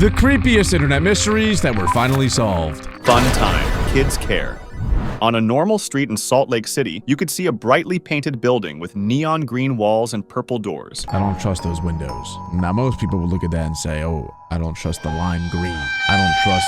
The creepiest internet mysteries that were finally solved. Fun time. Kids care. On a normal street in Salt Lake City, you could see a brightly painted building with neon green walls and purple doors. I don't trust those windows. Now, most people would look at that and say, oh, I don't trust the lime green. I don't trust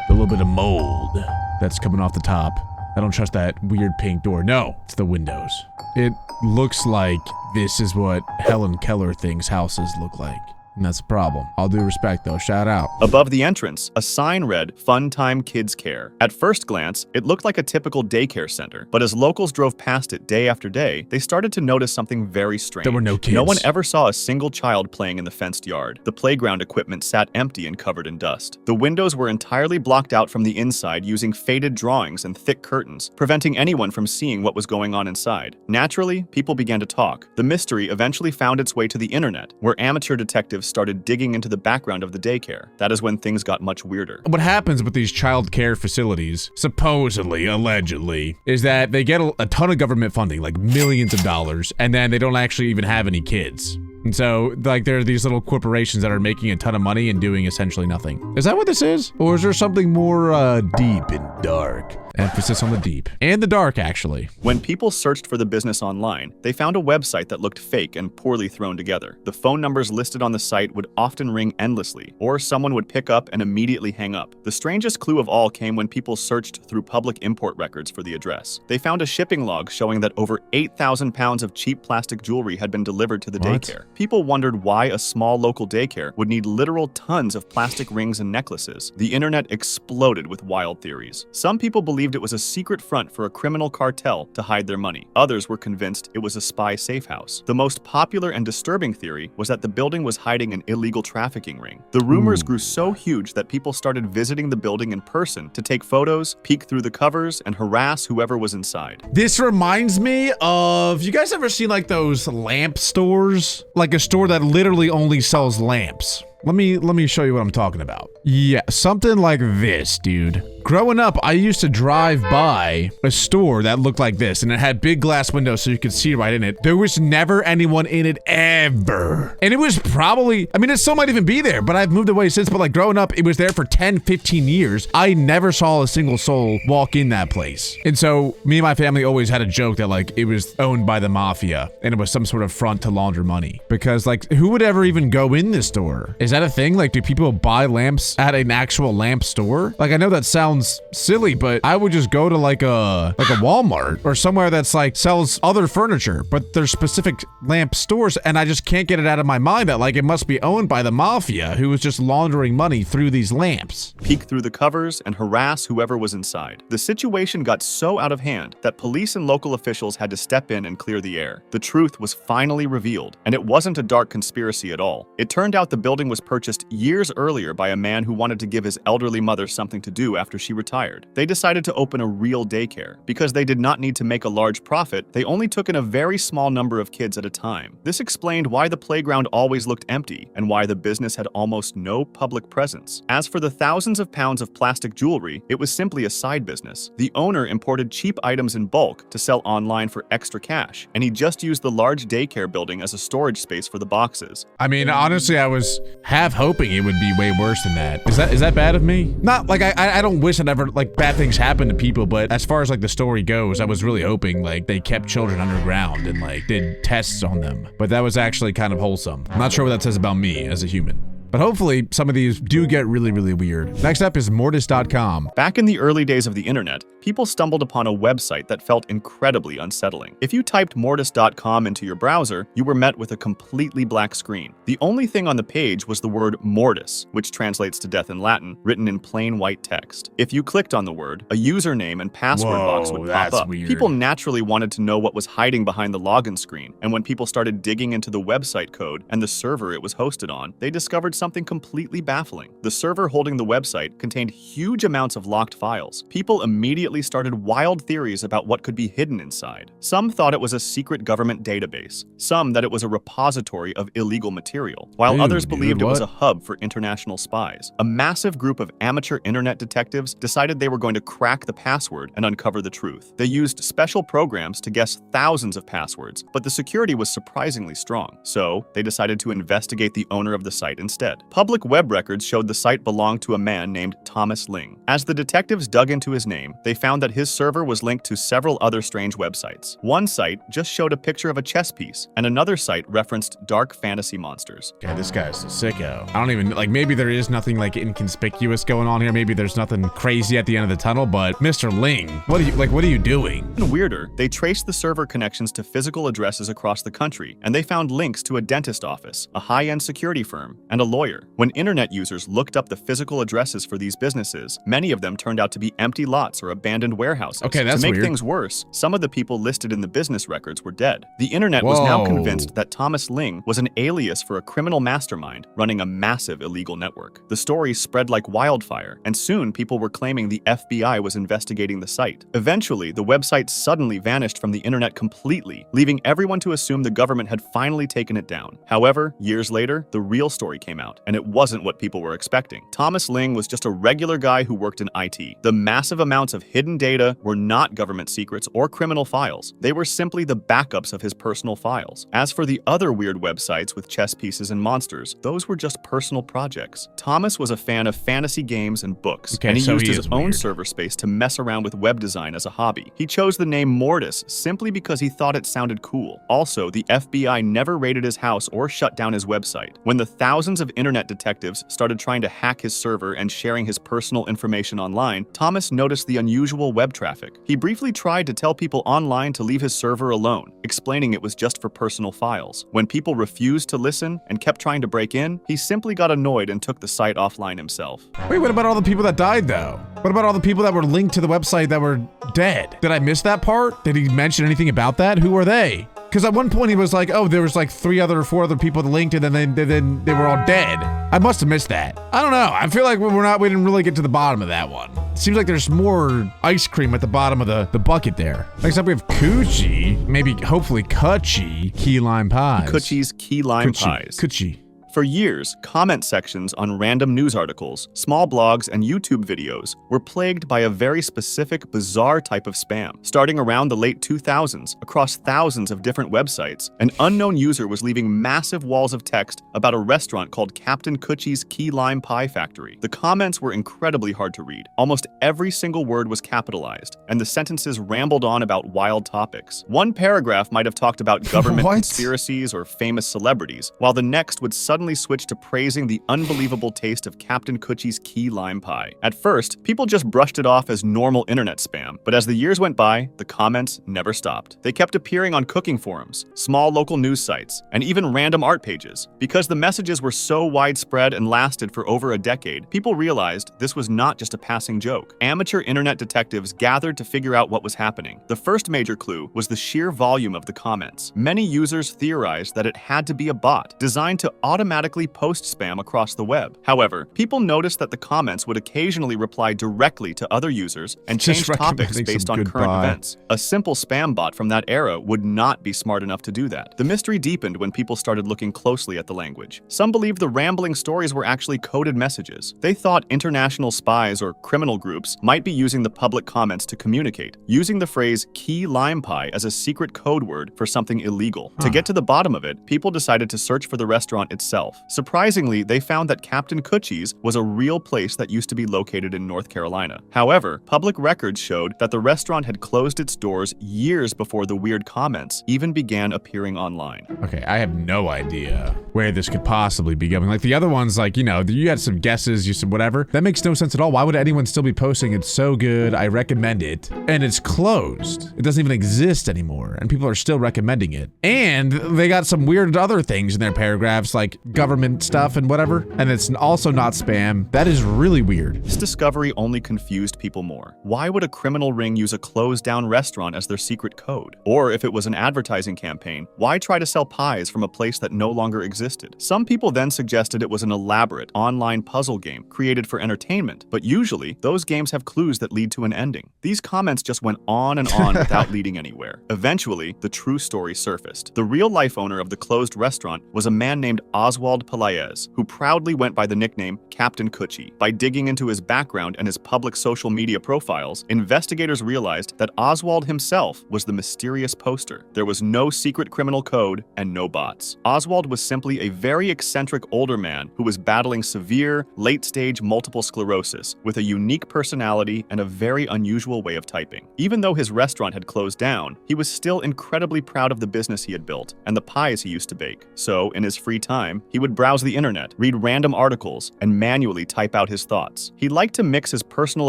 the little bit of mold that's coming off the top. I don't trust that weird pink door. No, it's the windows. It looks like this is what Helen Keller thinks houses look like. And that's a problem. All due respect though, shout out. Above the entrance, a sign read, Fun Time Kids Care. At first glance, it looked like a typical daycare center, but as locals drove past it day after day, they started to notice something very strange. There were no kids. No one ever saw a single child playing in the fenced yard. The playground equipment sat empty and covered in dust. The windows were entirely blocked out from the inside using faded drawings and thick curtains, preventing anyone from seeing what was going on inside. Naturally, people began to talk. The mystery eventually found its way to the internet, where amateur detectives started digging into the background of the daycare. That is when things got much weirder. What happens with these child care facilities, supposedly, allegedly, is that they get a ton of government funding, like millions of dollars, and then they don't actually even have any kids. And so, like, there are these little corporations that are making a ton of money and doing essentially nothing. Is that what this is? Or is there something more deep and dark? Emphasis on the deep. And the dark, actually. When people searched for the business online, they found a website that looked fake and poorly thrown together. The phone numbers listed on the site would often ring endlessly, or someone would pick up and immediately hang up. The strangest clue of all came when people searched through public import records for the address. They found a shipping log showing that over 8,000 pounds of cheap plastic jewelry had been delivered to the daycare. People wondered why a small local daycare would need literal tons of plastic rings and necklaces. The internet exploded with wild theories. Some people believed it was a secret front for a criminal cartel to hide their money. Others were convinced it was a spy safe house. The most popular and disturbing theory was that the building was hiding an illegal trafficking ring. The rumors grew so huge that people started visiting the building in person to take photos, peek through the covers, and harass whoever was inside. This reminds me of, you guys ever seen like those lamp stores? Like a store that literally only sells lamps. Let me show you what I'm talking about. Yeah, something like this, dude. Growing up, I used to drive by a store that looked like this, and it had big glass windows so you could see right in it. There was never anyone in it, ever. And it was probably, I mean, it still might even be there, but I've moved away since, but like growing up, it was there for 10, 15 years. I never saw a single soul walk in that place. And so me and my family always had a joke that like it was owned by the mafia, and it was some sort of front to launder money. Because like, who would ever even go in this store? Is that a thing? Like, do people buy lamps at an actual lamp store? Like, I know that sounds silly, but I would just go to like a Walmart or somewhere that's like sells other furniture, but there's specific lamp stores, and I just can't get it out of my mind that like it must be owned by the mafia who is just laundering money through these lamps. Peek through the covers and harass whoever was inside. The situation got so out of hand that police and local officials had to step in and clear the air. The truth was finally revealed, and it wasn't a dark conspiracy at all. It turned out the building was purchased years earlier by a man who wanted to give his elderly mother something to do after she retired. They decided to open a real daycare. Because they did not need to make a large profit, they only took in a very small number of kids at a time. This explained why the playground always looked empty and why the business had almost no public presence. As for the thousands of pounds of plastic jewelry, it was simply a side business. The owner imported cheap items in bulk to sell online for extra cash, and he just used the large daycare building as a storage space for the boxes. I mean, honestly, I was half hoping it would be way worse than that. Is that bad of me? Not like I don't wish that ever like bad things happen to people, but as far as like the story goes, I was really hoping like they kept children underground and like did tests on them. But that was actually kind of wholesome. I'm not sure what that says about me as a human. But hopefully, some of these do get really, really weird. Next up is Mortis.com. Back in the early days of the internet, people stumbled upon a website that felt incredibly unsettling. If you typed Mortis.com into your browser, you were met with a completely black screen. The only thing on the page was the word Mortis, which translates to death in Latin, written in plain white text. If you clicked on the word, a username and password box would pop up. Weird. People naturally wanted to know what was hiding behind the login screen, and when people started digging into the website code and the server it was hosted on, they discovered something completely baffling. The server holding the website contained huge amounts of locked files. People immediately started wild theories about what could be hidden inside. Some thought it was a secret government database, some that it was a repository of illegal material, while others believed it was a hub for international spies. A massive group of amateur internet detectives decided they were going to crack the password and uncover the truth. They used special programs to guess thousands of passwords, but the security was surprisingly strong, so they decided to investigate the owner of the site instead. dead. Public web records showed the site belonged to a man named Thomas Ling. As the detectives dug into his name, they found that his server was linked to several other strange websites. One site just showed a picture of a chess piece, and another site referenced dark fantasy monsters. Okay, this guy's a sicko. I don't even, like, maybe there is nothing, like, inconspicuous going on here. Maybe there's nothing crazy at the end of the tunnel, but Mr. Ling, what are you doing? Even weirder, they traced the server connections to physical addresses across the country, and they found links to a dentist office, a high-end security firm, and a lawyer. When internet users looked up the physical addresses for these businesses, many of them turned out to be empty lots or abandoned warehouses. Okay, that's To make weird. things worse, some of the people listed in the business records were dead. The internet was now Whoa. convinced that Thomas Ling was an alias for a criminal mastermind running a massive illegal network. The story spread like wildfire, and soon people were claiming the FBI was investigating the site. Eventually, the website suddenly vanished from the internet completely, leaving everyone to assume the government had finally taken it down. However, years later, the real story came out, and it wasn't what people were expecting. Thomas Ling was just a regular guy who worked in IT. The massive amounts of hidden data were not government secrets or criminal files. They were simply the backups of his personal files. As for the other weird websites with chess pieces and monsters, those were just personal projects. Thomas was a fan of fantasy games and books, Okay, and he so used he his is own weird. server space to mess around with web design as a hobby. He chose the name Mortis simply because he thought it sounded cool. Also, the FBI never raided his house or shut down his website. When the thousands of internet detectives started trying to hack his server and sharing his personal information online, Thomas noticed the unusual web traffic. He briefly tried to tell people online to leave his server alone, explaining it was just for personal files. When people refused to listen and kept trying to break in, he simply got annoyed and took the site offline himself. Wait, what about all the people that died, though? What about all the people that were linked to the website that were dead? Did I miss that part? Did he mention anything about that? Who are they? Because at one point he was like, oh, there was like 4 other people that linked it, and then they were all dead. I must have missed that. I don't know. I feel like we didn't really get to the bottom of that one. Seems like there's more ice cream at the bottom of the bucket there. Next up we have Koochie, maybe hopefully Koochie key lime pies. Koochie's key lime pies. Koochie. For years, comment sections on random news articles, small blogs, and YouTube videos were plagued by a very specific, bizarre type of spam. Starting around the late 2000s, across thousands of different websites, an unknown user was leaving massive walls of text about a restaurant called Captain Koochie's Key Lime Pie Factory. The comments were incredibly hard to read. Almost every single word was capitalized, and the sentences rambled on about wild topics. One paragraph might have talked about government What? conspiracies or famous celebrities, while the next would suddenly switched to praising the unbelievable taste of Captain Koochie's key lime pie. At first, people just brushed it off as normal internet spam, but as the years went by, the comments never stopped. They kept appearing on cooking forums, small local news sites, and even random art pages. Because the messages were so widespread and lasted for over a decade, people realized this was not just a passing joke. Amateur internet detectives gathered to figure out what was happening. The first major clue was the sheer volume of the comments. Many users theorized that it had to be a bot designed to automatically post spam across the web. However, people noticed that the comments would occasionally reply directly to other users and Just change topics recommending based some on good current pie. events. A simple spam bot from that era would not be smart enough to do that. The mystery deepened when people started looking closely at the language. Some believed the rambling stories were actually coded messages. They thought international spies or criminal groups might be using the public comments to communicate, using the phrase key lime pie as a secret code word for something illegal. To get to the bottom of it, people decided to search for the restaurant itself. Surprisingly, they found that Captain Koochie's was a real place that used to be located in North Carolina. However, public records showed that the restaurant had closed its doors years before the weird comments even began appearing online. Okay, I have no idea where this could possibly be going. Like the other ones, like, you know, you had some guesses, you said whatever. That makes no sense at all. Why would anyone still be posting it's so good, I recommend it, and it's closed? It doesn't even exist anymore, and people are still recommending it. And they got some weird other things in their paragraphs, like government stuff and whatever, and it's also not spam. That is really weird. This discovery only confused people more. Why would a criminal ring use a closed-down restaurant as their secret code? Or if it was an advertising campaign, why try to sell pies from a place that no longer existed? Some people then suggested it was an elaborate online puzzle game created for entertainment, but usually those games have clues that lead to an ending. These comments just went on and on without leading anywhere. Eventually, the true story surfaced. The real-life owner of the closed restaurant was a man named Oswald Oswald Pelaez, who proudly went by the nickname Captain Koochie. By digging into his background and his public social media profiles, investigators realized that Oswald himself was the mysterious poster. There was no secret criminal code and no bots. Oswald was simply a very eccentric older man who was battling severe, late-stage multiple sclerosis with a unique personality and a very unusual way of typing. Even though his restaurant had closed down, he was still incredibly proud of the business he had built and the pies he used to bake. So, in his free time, he would browse the internet, read random articles, and manually type out his thoughts. He liked to mix his personal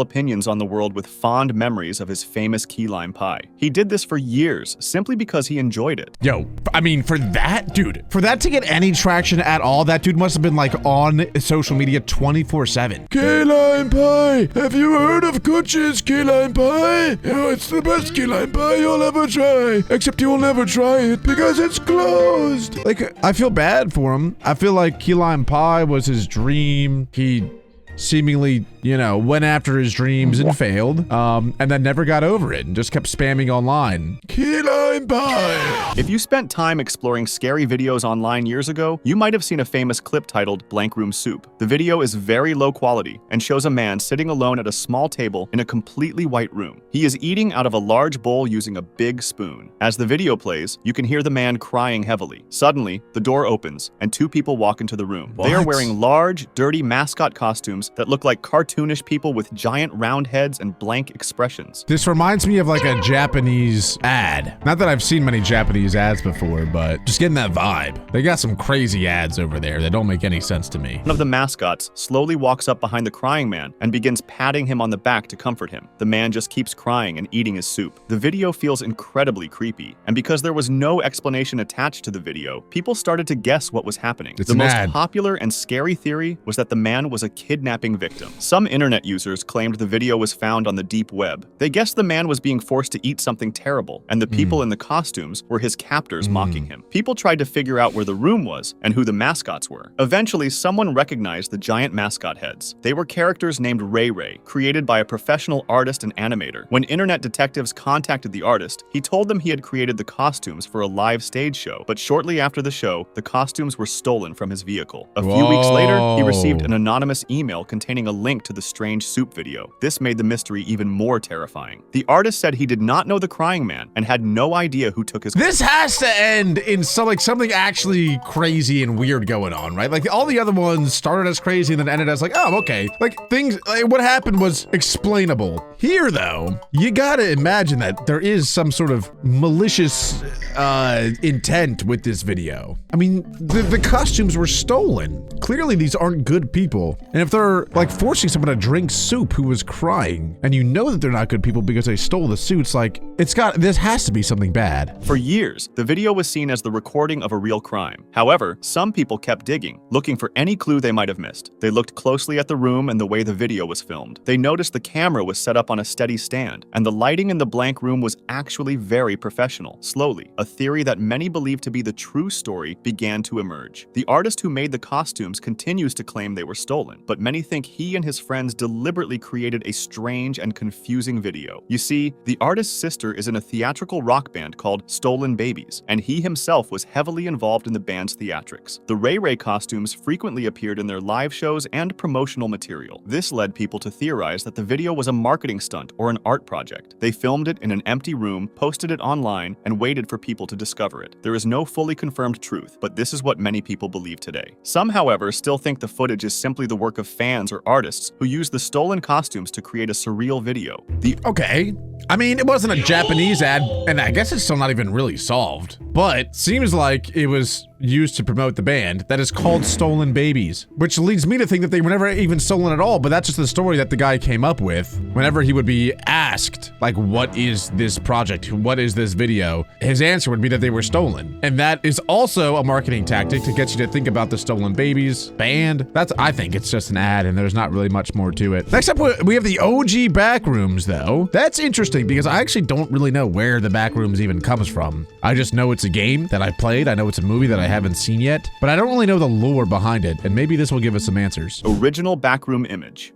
opinions on the world with fond memories of his famous key lime pie. He did this for years, simply because he enjoyed it. Yo, I mean, for that, dude, for that to get any traction at all, that dude must have been like on social media 24/7. Key lime pie! Have you heard of Koochie's key lime pie? Oh, it's the best key lime pie you'll ever try. Except you will never try it because it's closed. Like, I feel bad for him. I feel like key lime pie was his dream. He seemingly, you know, went after his dreams and failed, and then never got over it and just kept spamming online. Key lime pie! If you spent time exploring scary videos online years ago, you might have seen a famous clip titled Blank Room Soup. The video is very low quality and shows a man sitting alone at a small table in a completely white room. He is eating out of a large bowl using a big spoon. As the video plays, you can hear the man crying heavily. Suddenly, the door opens and two people walk into the room. What? They are wearing large, dirty mascot costumes that look like cartoonish people with giant round heads and blank expressions. This reminds me of like a Japanese ad. Not that I've seen many Japanese ads before, but just getting that vibe. They got some crazy ads over there that don't make any sense to me. One of the mascots slowly walks up behind the crying man and begins patting him on the back to comfort him. The man just keeps crying and eating his soup. The video feels incredibly creepy, and because there was no explanation attached to the video, people started to guess what was happening. It's the an most ad. popular and scary theory was that the man was a kidnapping victim. Some internet users claimed the video was found on the deep web. They guessed the man was being forced to eat something terrible, and the people in the costumes were his captors mocking him. People tried to figure out where the room was and who the mascots were. Eventually, someone recognized the giant mascot heads. They were characters named Ray Ray, created by a professional artist and animator. When internet detectives contacted the artist, he told them he had created the costumes for a live stage show, but shortly after the show, the costumes were stolen from his vehicle. A few weeks later, he received an anonymous email containing a link to the strange soup video. This made the mystery even more terrifying. The artist said he did not know the crying man and had no idea who took his. This has to end in something actually crazy and weird going on, right? Like all the other ones started as crazy and then ended as like, oh, okay. Like things, like, what happened was explainable. Here though, you gotta imagine that there is some sort of malicious intent with this video. I mean, the costumes were stolen. Clearly these aren't good people. And if they're like forcing someone to drink soup who was crying, and you know that they're not good people because they stole the suits, like this has to be something bad. For years, the video was seen as the recording of a real crime. However, some people kept digging, looking for any clue they might have missed. They looked closely at the room and the way the video was filmed. They noticed the camera was set up on a steady stand, and the lighting in the blank room was actually very professional. Slowly, a theory that many believe to be the true story began to emerge. The artist who made the costumes continues to claim they were stolen, but many think he and his friends deliberately created a strange and confusing video. You see, the artist's sister is in a theatrical rock band called Stolen Babies, and he himself was heavily involved in the band's theatrics. The Ray Ray costumes frequently appeared in their live shows and promotional material. This led people to theorize that the video was a marketing stunt or an art project. They filmed it in an empty room, posted it online, and waited for people to discover it. There is no fully confirmed truth, but this is what many people believe today. Some, however, still think the footage is simply the work of fans or artists who used the stolen costumes to create a surreal video. Okay. I mean, it wasn't a Japanese ad, and I guess it's still not even really solved. But seems like it was used to promote the band that is called Stolen Babies, which leads me to think that they were never even stolen at all, but that's just the story that the guy came up with. Whenever he would be asked, like, what is this project? What is this video? His answer would be that they were stolen. And that is also a marketing tactic to get you to think about the Stolen Babies band. I think it's just an ad and there's not really much more to it. Next up, we have the OG Backrooms though. That's interesting because I actually don't really know where the Backrooms even comes from. I just know it's a game that I played. I know it's a movie that I haven't seen yet, but I don't really know the lore behind it, and maybe this will give us some answers. Original backroom image.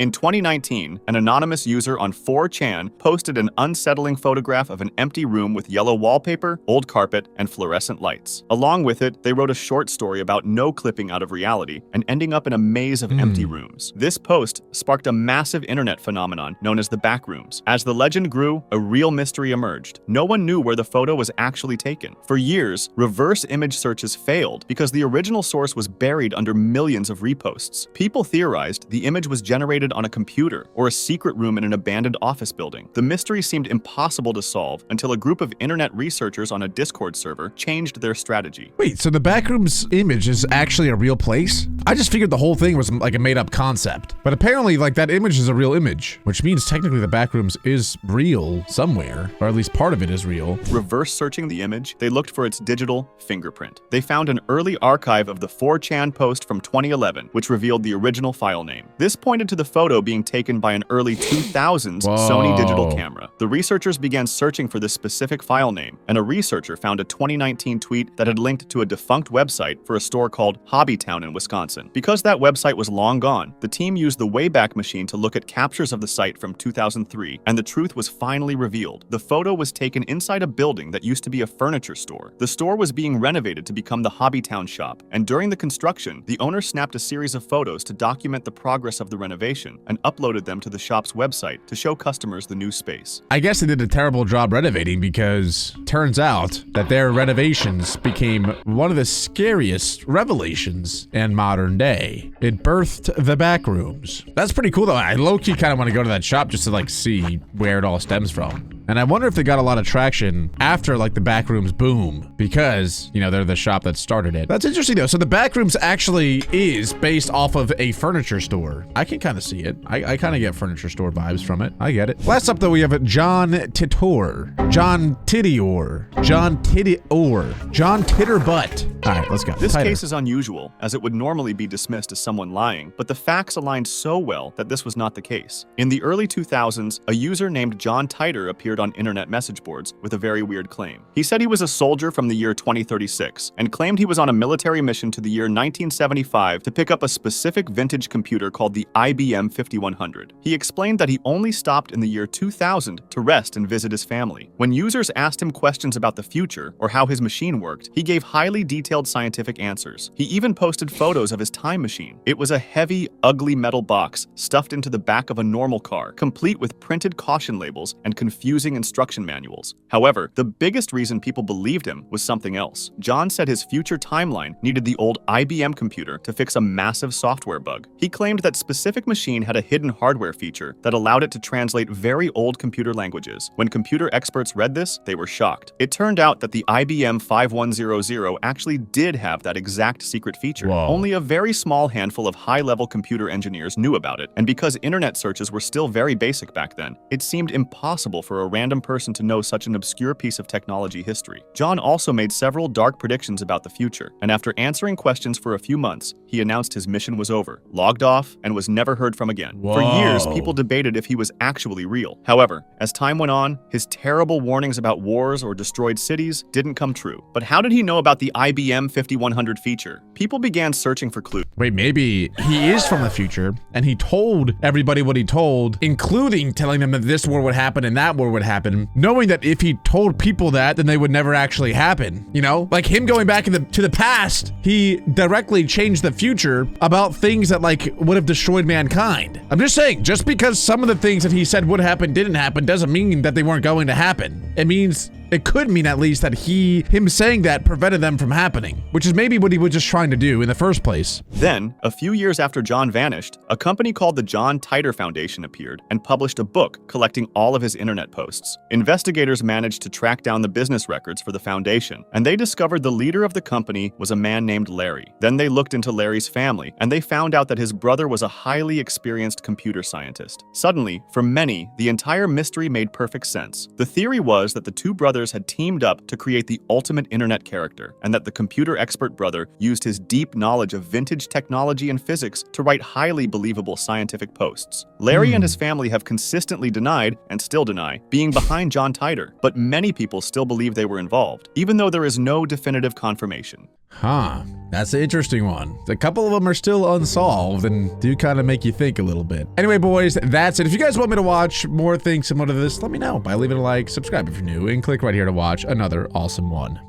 In 2019, an anonymous user on 4chan posted an unsettling photograph of an empty room with yellow wallpaper, old carpet, and fluorescent lights. Along with it, they wrote a short story about no clipping out of reality and ending up in a maze of empty rooms. This post sparked a massive internet phenomenon known as the backrooms. As the legend grew, a real mystery emerged. No one knew where the photo was actually taken. For years, reverse image searches failed because the original source was buried under millions of reposts. People theorized the image was generated on a computer or a secret room in an abandoned office building. The mystery seemed impossible to solve until a group of internet researchers on a Discord server changed their strategy. Wait, so the backrooms image is actually a real place? I just figured the whole thing was like a made-up concept. But apparently, like, that image is a real image, which means technically the backrooms is real somewhere, or at least part of it is real. Reverse searching the image, they looked for its digital fingerprint. They found an early archive of the 4chan post from 2011, which revealed the original file name. This pointed to the photo being taken by an early 2000s Sony digital camera. The researchers began searching for this specific file name, and a researcher found a 2019 tweet that had linked to a defunct website for a store called Hobbytown in Wisconsin. Because that website was long gone, the team used the Wayback Machine to look at captures of the site from 2003, and the truth was finally revealed. The photo was taken inside a building that used to be a furniture store. The store was being renovated to become the Hobbytown shop, and during the construction, the owner snapped a series of photos to document the progress of the renovation and uploaded them to the shop's website to show customers the new space. I guess they did a terrible job renovating because turns out that their renovations became one of the scariest revelations in modern day. It birthed the backrooms. That's pretty cool though. I low-key kind of want to go to that shop just to like see where it all stems from. And I wonder if they got a lot of traction after like the backrooms boom because, you know, they're the shop that started it. That's interesting though. So the backrooms actually is based off of a furniture store. I can kind of see it. I kind of get furniture store vibes from it. I get it. Last up though, we have John Titor. John Titor. John Titor. John Titterbutt. All right, let's go. This case is unusual, as it would normally be dismissed as someone lying, but the facts aligned so well that this was not the case. In the early 2000s, a user named John Titor appeared on internet message boards with a very weird claim. He said he was a soldier from the year 2036 and claimed he was on a military mission to the year 1975 to pick up a specific vintage computer called the IBM 5100. He explained that he only stopped in the year 2000 to rest and visit his family. When users asked him questions about the future or how his machine worked, he gave highly detailed scientific answers. He even posted photos of his time machine. It was a heavy, ugly metal box stuffed into the back of a normal car, complete with printed caution labels and confusing instruction manuals. However, the biggest reason people believed him was something else. John said his future timeline needed the old IBM computer to fix a massive software bug. He claimed that specific machine had a hidden hardware feature that allowed it to translate very old computer languages. When computer experts read this, they were shocked. It turned out that the IBM 5100 actually did have that exact secret feature. Whoa. Only a very small handful of high-level computer engineers knew about it, and because internet searches were still very basic back then, it seemed impossible for a random person to know such an obscure piece of technology history. John also made several dark predictions about the future, and after answering questions for a few months, he announced his mission was over, logged off, and was never heard from again. Whoa. For years, people debated if he was actually real. However, as time went on, his terrible warnings about wars or destroyed cities didn't come true. But how did he know about the IBM 5100 feature? People began searching for clues. Wait, maybe he is from the future and he told everybody what he told, including telling them that this war would happen and that war would happen, knowing that if he told people that, then they would never actually happen. You know, like him going back to the past, he directly changed the future about things that like would have destroyed mankind. I'm just saying, just because some of the things that he said would happen didn't happen doesn't mean that they weren't going to happen. It means it could mean at least that him saying that prevented them from happening, which is maybe what he was just trying to do in the first place. Then, a few years after John vanished, a company called the John Titor Foundation appeared and published a book collecting all of his internet posts. Investigators managed to track down the business records for the foundation, and they discovered the leader of the company was a man named Larry. Then they looked into Larry's family, and they found out that his brother was a highly experienced computer scientist. Suddenly, for many, the entire mystery made perfect sense. The theory was that the two brothers brothers had teamed up to create the ultimate internet character, and that the computer expert brother used his deep knowledge of vintage technology and physics to write highly believable scientific posts. Larry and his family have consistently denied, and still deny, being behind John Titor, but many people still believe they were involved, even though there is no definitive confirmation. Huh, that's an interesting one. A couple of them are still unsolved and do kind of make you think a little bit. Anyway, boys, that's it. If you guys want me to watch more things similar to this, let me know by leaving a like, subscribe if you're new, and click right here to watch another awesome one.